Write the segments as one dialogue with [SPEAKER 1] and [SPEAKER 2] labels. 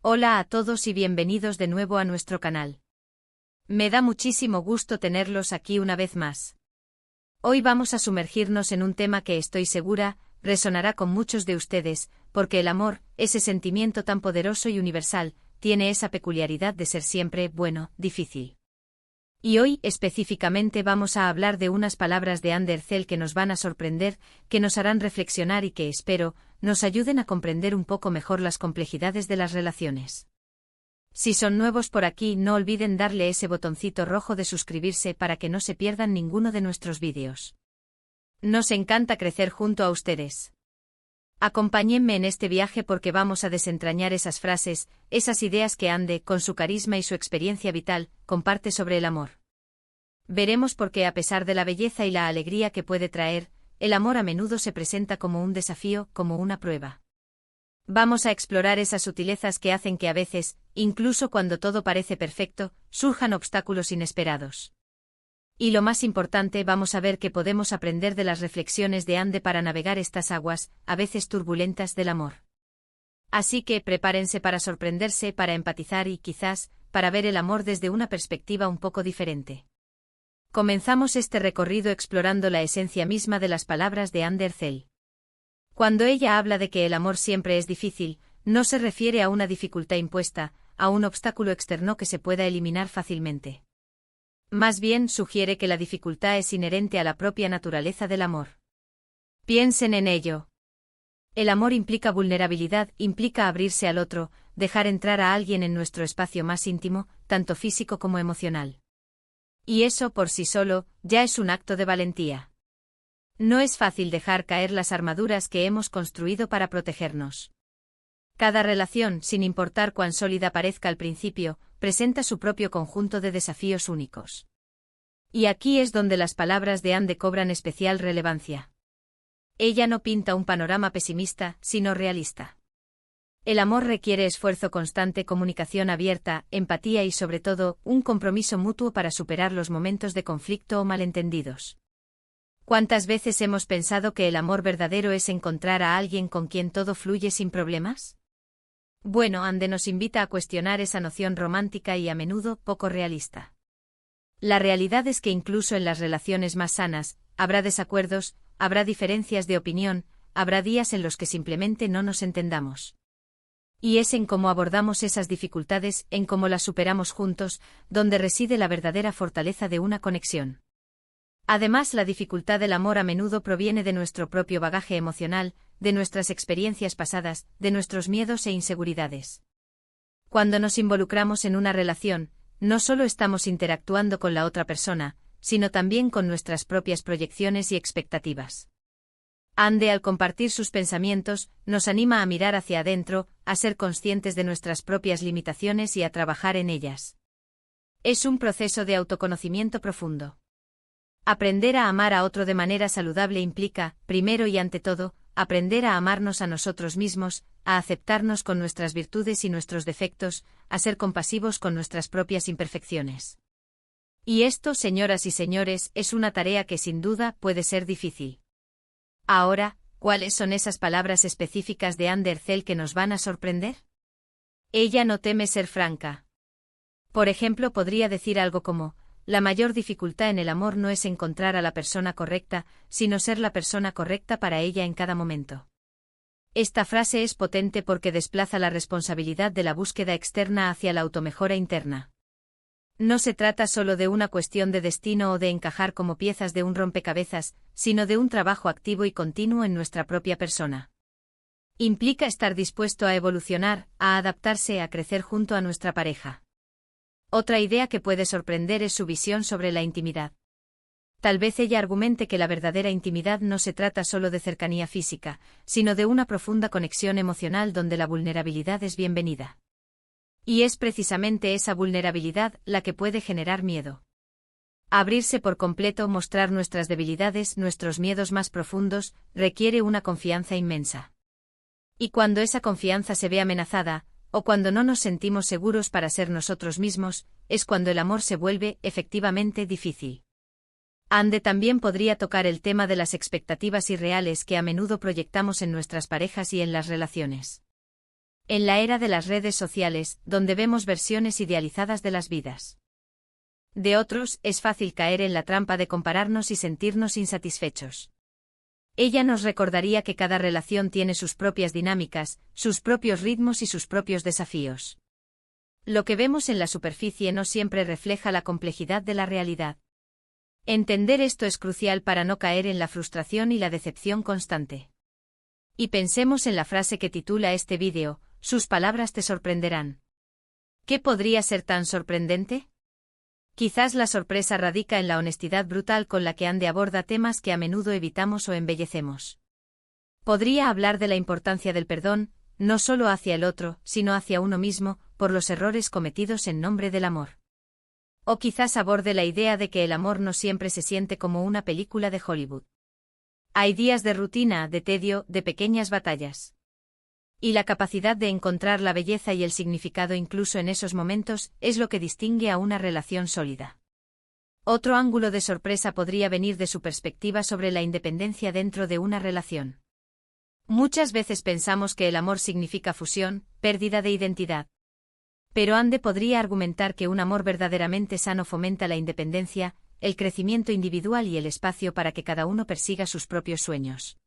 [SPEAKER 1] Hola a todos y bienvenidos de nuevo a nuestro canal. Me da muchísimo gusto tenerlos aquí una vez más. Hoy vamos a sumergirnos en un tema que estoy segura resonará con muchos de ustedes, porque el amor, ese sentimiento tan poderoso y universal, tiene esa peculiaridad de ser siempre, bueno, difícil. Y hoy específicamente vamos a hablar de unas palabras de Ander Zell que nos van a sorprender, que nos harán reflexionar y que espero nos ayuden a comprender un poco mejor las complejidades de las relaciones. Si son nuevos por aquí, no olviden darle ese botoncito rojo de suscribirse para que no se pierdan ninguno de nuestros vídeos. Nos encanta crecer junto a ustedes. Acompáñenme en este viaje porque vamos a desentrañar esas frases, esas ideas que Ande, con su carisma y su experiencia vital, comparte sobre el amor. Veremos por qué a pesar de la belleza y la alegría que puede traer, el amor a menudo se presenta como un desafío, como una prueba. Vamos a explorar esas sutilezas que hacen que a veces, incluso cuando todo parece perfecto, surjan obstáculos inesperados. Y lo más importante, vamos a ver qué podemos aprender de las reflexiones de Ande para navegar estas aguas, a veces turbulentas, del amor. Así que prepárense para sorprenderse, para empatizar y, quizás, para ver el amor desde una perspectiva un poco diferente. Comenzamos este recorrido explorando la esencia misma de las palabras de Ander Zell. Cuando ella habla de que el amor siempre es difícil, no se refiere a una dificultad impuesta, a un obstáculo externo que se pueda eliminar fácilmente. Más bien sugiere que la dificultad es inherente a la propia naturaleza del amor. Piensen en ello. El amor implica vulnerabilidad, implica abrirse al otro, dejar entrar a alguien en nuestro espacio más íntimo, tanto físico como emocional. Y eso por sí solo, ya es un acto de valentía. No es fácil dejar caer las armaduras que hemos construido para protegernos. Cada relación, sin importar cuán sólida parezca al principio, presenta su propio conjunto de desafíos únicos. Y aquí es donde las palabras de Ande cobran especial relevancia. Ella no pinta un panorama pesimista, sino realista. El amor requiere esfuerzo constante, comunicación abierta, empatía y sobre todo, un compromiso mutuo para superar los momentos de conflicto o malentendidos. ¿Cuántas veces hemos pensado que el amor verdadero es encontrar a alguien con quien todo fluye sin problemas? Bueno, Ande nos invita a cuestionar esa noción romántica y a menudo poco realista. La realidad es que incluso en las relaciones más sanas, habrá desacuerdos, habrá diferencias de opinión, habrá días en los que simplemente no nos entendamos. Y es en cómo abordamos esas dificultades, en cómo las superamos juntos, donde reside la verdadera fortaleza de una conexión. Además, la dificultad del amor a menudo proviene de nuestro propio bagaje emocional, de nuestras experiencias pasadas, de nuestros miedos e inseguridades. Cuando nos involucramos en una relación, no solo estamos interactuando con la otra persona, sino también con nuestras propias proyecciones y expectativas. Ande, al compartir sus pensamientos, nos anima a mirar hacia adentro, a ser conscientes de nuestras propias limitaciones y a trabajar en ellas. Es un proceso de autoconocimiento profundo. Aprender a amar a otro de manera saludable implica, primero y ante todo, aprender a amarnos a nosotros mismos, a aceptarnos con nuestras virtudes y nuestros defectos, a ser compasivos con nuestras propias imperfecciones. Y esto, señoras y señores, es una tarea que sin duda puede ser difícil. Ahora, ¿cuáles son esas palabras específicas de Ander Zell que nos van a sorprender? Ella no teme ser franca. Por ejemplo, podría decir algo como: la mayor dificultad en el amor no es encontrar a la persona correcta, sino ser la persona correcta para ella en cada momento. Esta frase es potente porque desplaza la responsabilidad de la búsqueda externa hacia la automejora interna. No se trata solo de una cuestión de destino o de encajar como piezas de un rompecabezas, sino de un trabajo activo y continuo en nuestra propia persona. Implica estar dispuesto a evolucionar, a adaptarse, a crecer junto a nuestra pareja. Otra idea que puede sorprender es su visión sobre la intimidad. Tal vez ella argumente que la verdadera intimidad no se trata solo de cercanía física, sino de una profunda conexión emocional donde la vulnerabilidad es bienvenida. Y es precisamente esa vulnerabilidad la que puede generar miedo. Abrirse por completo, mostrar nuestras debilidades, nuestros miedos más profundos, requiere una confianza inmensa. Y cuando esa confianza se ve amenazada, o cuando no nos sentimos seguros para ser nosotros mismos, es cuando el amor se vuelve, efectivamente, difícil. Ande también podría tocar el tema de las expectativas irreales que a menudo proyectamos en nuestras parejas y en las relaciones. En la era de las redes sociales, donde vemos versiones idealizadas de las vidas de otros, es fácil caer en la trampa de compararnos y sentirnos insatisfechos. Ella nos recordaría que cada relación tiene sus propias dinámicas, sus propios ritmos y sus propios desafíos. Lo que vemos en la superficie no siempre refleja la complejidad de la realidad. Entender esto es crucial para no caer en la frustración y la decepción constante. Y pensemos en la frase que titula este vídeo: sus palabras te sorprenderán. ¿Qué podría ser tan sorprendente? Quizás la sorpresa radica en la honestidad brutal con la que Ande aborda temas que a menudo evitamos o embellecemos. Podría hablar de la importancia del perdón, no solo hacia el otro, sino hacia uno mismo, por los errores cometidos en nombre del amor. O quizás aborde la idea de que el amor no siempre se siente como una película de Hollywood. Hay días de rutina, de tedio, de pequeñas batallas. Y la capacidad de encontrar la belleza y el significado incluso en esos momentos es lo que distingue a una relación sólida. Otro ángulo de sorpresa podría venir de su perspectiva sobre la independencia dentro de una relación. Muchas veces pensamos que el amor significa fusión, pérdida de identidad. Pero Ande podría argumentar que un amor verdaderamente sano fomenta la independencia, el crecimiento individual y el espacio para que cada uno persiga sus propios sueños.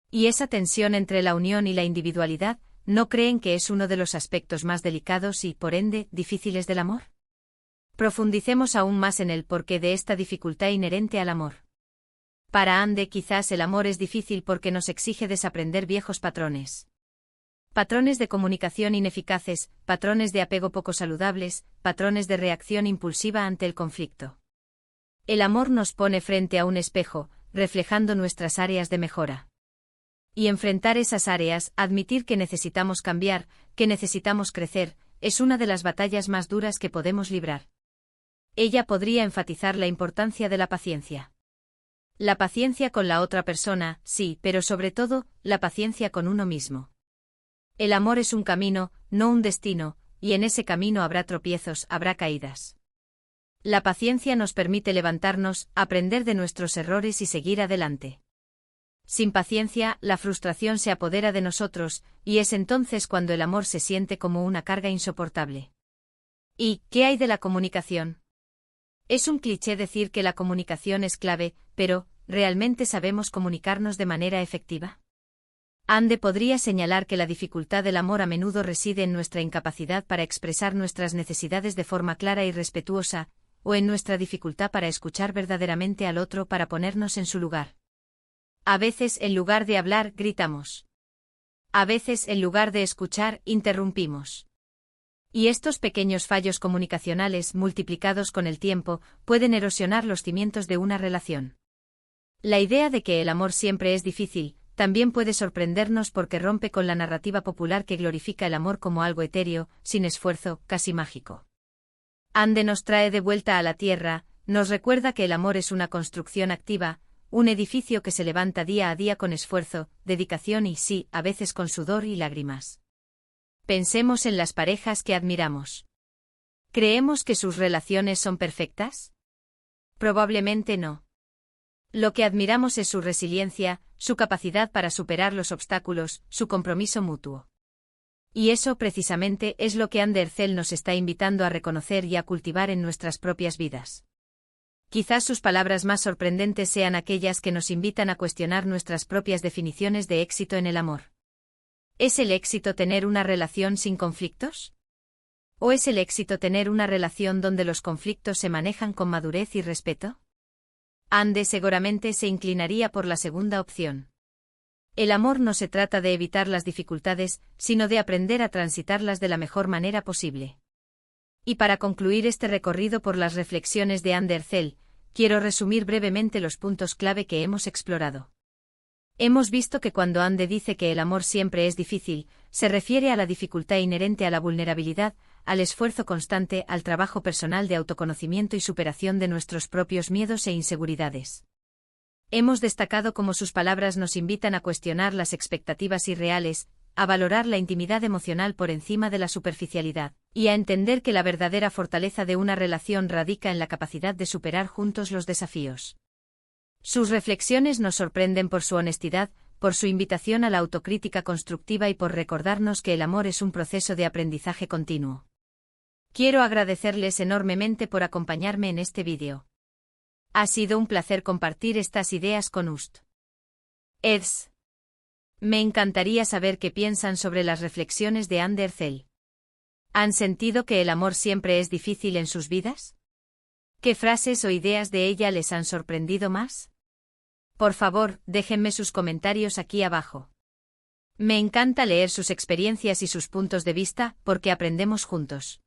[SPEAKER 1] ¿Y esa tensión entre la unión y la individualidad, no creen que es uno de los aspectos más delicados y, por ende, difíciles del amor? Profundicemos aún más en el porqué de esta dificultad inherente al amor. Para Ande, quizás el amor es difícil porque nos exige desaprender viejos patrones. Patrones de comunicación ineficaces, patrones de apego poco saludables, patrones de reacción impulsiva ante el conflicto. El amor nos pone frente a un espejo, reflejando nuestras áreas de mejora. Y enfrentar esas áreas, admitir que necesitamos cambiar, que necesitamos crecer, es una de las batallas más duras que podemos librar. Ella podría enfatizar la importancia de la paciencia. La paciencia con la otra persona, sí, pero sobre todo, la paciencia con uno mismo. El amor es un camino, no un destino, y en ese camino habrá tropiezos, habrá caídas. La paciencia nos permite levantarnos, aprender de nuestros errores y seguir adelante. Sin paciencia, la frustración se apodera de nosotros, y es entonces cuando el amor se siente como una carga insoportable. ¿Y qué hay de la comunicación? Es un cliché decir que la comunicación es clave, pero, ¿realmente sabemos comunicarnos de manera efectiva? Ande podría señalar que la dificultad del amor a menudo reside en nuestra incapacidad para expresar nuestras necesidades de forma clara y respetuosa, o en nuestra dificultad para escuchar verdaderamente al otro para ponernos en su lugar. A veces, en lugar de hablar, gritamos. A veces, en lugar de escuchar, interrumpimos. Y estos pequeños fallos comunicacionales, multiplicados con el tiempo, pueden erosionar los cimientos de una relación. La idea de que el amor siempre es difícil, también puede sorprendernos porque rompe con la narrativa popular que glorifica el amor como algo etéreo, sin esfuerzo, casi mágico. Ande nos trae de vuelta a la tierra, nos recuerda que el amor es una construcción activa, un edificio que se levanta día a día con esfuerzo, dedicación y, sí, a veces con sudor y lágrimas. Pensemos en las parejas que admiramos. ¿Creemos que sus relaciones son perfectas? Probablemente no. Lo que admiramos es su resiliencia, su capacidad para superar los obstáculos, su compromiso mutuo. Y eso precisamente es lo que Ande Ercel nos está invitando a reconocer y a cultivar en nuestras propias vidas. Quizás sus palabras más sorprendentes sean aquellas que nos invitan a cuestionar nuestras propias definiciones de éxito en el amor. ¿Es el éxito tener una relación sin conflictos? ¿O es el éxito tener una relación donde los conflictos se manejan con madurez y respeto? Ande seguramente se inclinaría por la segunda opción. El amor no se trata de evitar las dificultades, sino de aprender a transitarlas de la mejor manera posible. Y para concluir este recorrido por las reflexiones de Ande Ercel, quiero resumir brevemente los puntos clave que hemos explorado. Hemos visto que cuando Ande dice que el amor siempre es difícil, se refiere a la dificultad inherente a la vulnerabilidad, al esfuerzo constante, al trabajo personal de autoconocimiento y superación de nuestros propios miedos e inseguridades. Hemos destacado cómo sus palabras nos invitan a cuestionar las expectativas irreales, a valorar la intimidad emocional por encima de la superficialidad, y a entender que la verdadera fortaleza de una relación radica en la capacidad de superar juntos los desafíos. Sus reflexiones nos sorprenden por su honestidad, por su invitación a la autocrítica constructiva y por recordarnos que el amor es un proceso de aprendizaje continuo. Quiero agradecerles enormemente por acompañarme en este vídeo. Ha sido un placer compartir estas ideas con ustedes. Me encantaría saber qué piensan sobre las reflexiones de Ander Zell. ¿Han sentido que el amor siempre es difícil en sus vidas? ¿Qué frases o ideas de ella les han sorprendido más? Por favor, déjenme sus comentarios aquí abajo. Me encanta leer sus experiencias y sus puntos de vista, porque aprendemos juntos.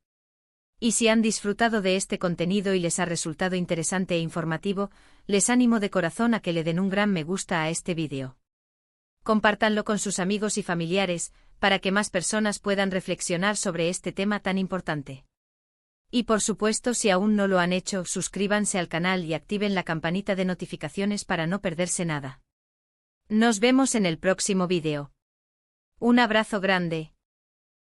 [SPEAKER 1] Y si han disfrutado de este contenido y les ha resultado interesante e informativo, les animo de corazón a que le den un gran me gusta a este vídeo. Compártanlo con sus amigos y familiares, para que más personas puedan reflexionar sobre este tema tan importante. Y por supuesto, si aún no lo han hecho, suscríbanse al canal y activen la campanita de notificaciones para no perderse nada. Nos vemos en el próximo vídeo. Un abrazo grande.